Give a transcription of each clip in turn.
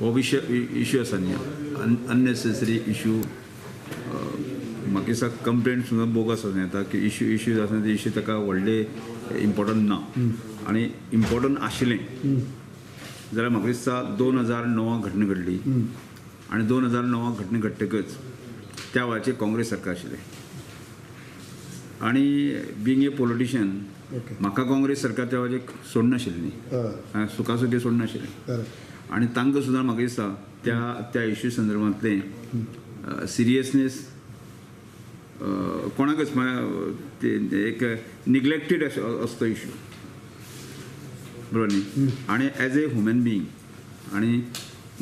हो इश्यू आसा न्ही अननेसेसरी इश्यू म्हाका दिसता कंप्लेंट सुद्दां बोगस आसूं येता की इश्यूज आसा ते इश्यू ताका व्हडले इम्पॉर्टंट ना आनी इम्पॉर्टंट आशिल्लें जाल्यार म्हाका दिसता 2009 घटना घडली आनी 2009 घटना घडटकच त्या वेळाचेर काँग्रेस सरकार आशिल्लें आनी बिंग ए पॉलिटिशियन म्हाका काँग्रेस सरकार त्या वेळाचेर सोडनाशिल्लें न्ही सुखासुखी सोडनाशिल्लें आनी तांकां सुद्दां म्हाका दिसता त्या इश्यू संदर्भांतलें सिरियसनेस कोणाकच एक निग्लेक्टेड असतो इश्यू बरोबर न्ही आनी एज ए ह्युमन बिंग आनी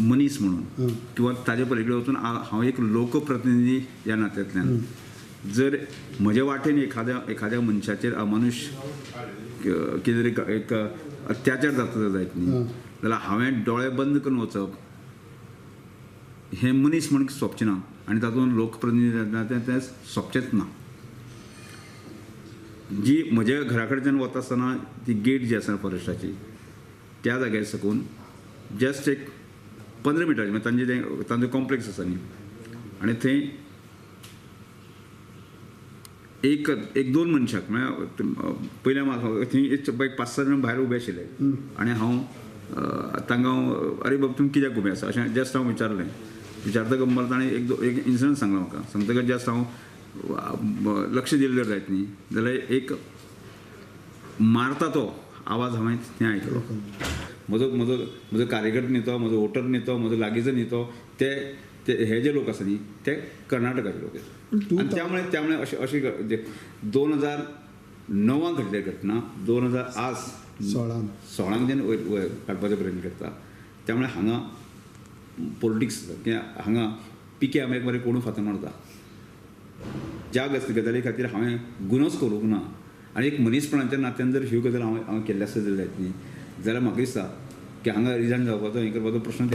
मनीस म्हणून किंवा ताजे पलीकडे वचून हांव एक लोकप्रतिनिधी ह्या नात्यांतल्यान जर म्हजे वाटेन एखाद्या मनशाचेर अमानुष कितें तरी एक अत्याचार जाता जायत न्ही जाल्यार हांवें दोळे बंद करून वचप हें मनीस म्हणून सोंपचें ना आनी तातूंत लोकप्रतिनिधी तें सोंपचेंच ना जी म्हज्या घरा कडच्यान वता आसतना ती गेट जी आसा फॉरेस्टाची त्या जाग्यार साकून जस्ट एक 15 मिनटांची म्हणजे तांचें कॉम्प्लेक्स आसा न्ही आनी थंय एक दोन मनशाक म्हळ्यार पयल्या म्हाका थंय एक 5-6 जाण भायर उबे आशिल्ले आनी हांव तांकां अरे बाबा तुमी कित्याक उबे आसा अशें जस्ट हांव विचारतकच मला ताणें एक इन्सिडंट सांगलो म्हाका सांगतकच जस्ट हांव लक्ष दिलें जर जायत न्ही जाल्यार एक मारता तो आवाज हांवें थंय आयकलो म्हजो कार्यकर्तो न्ही तो म्हजो वोटर न्ही तो म्हजो लागींचो न्ही तो ते हे जे लोक आसा न्ही ते कर्नाटकाचे लोक आनी त्यामुळे अशी 2009 घडले घटना 2016 जेन्ना वयर काडपाचो प्रयत्न करता त्यामुळे हांगा पॉलिटिक्स किंवा हांगा पिके आंब्याक बरें कोणूय फातर मारता ज्या गजाली खातीर हांवें गुनोच करूंक ना आनी एक मनीसपणाच्या नात्यान जर ह्यो गजाल हांवें केल्ले आसत जाल्यार न्ही जाल्यार म्हाका दिसता की हांगा रिजायन जावपाचो हें करपाचो प्रश्न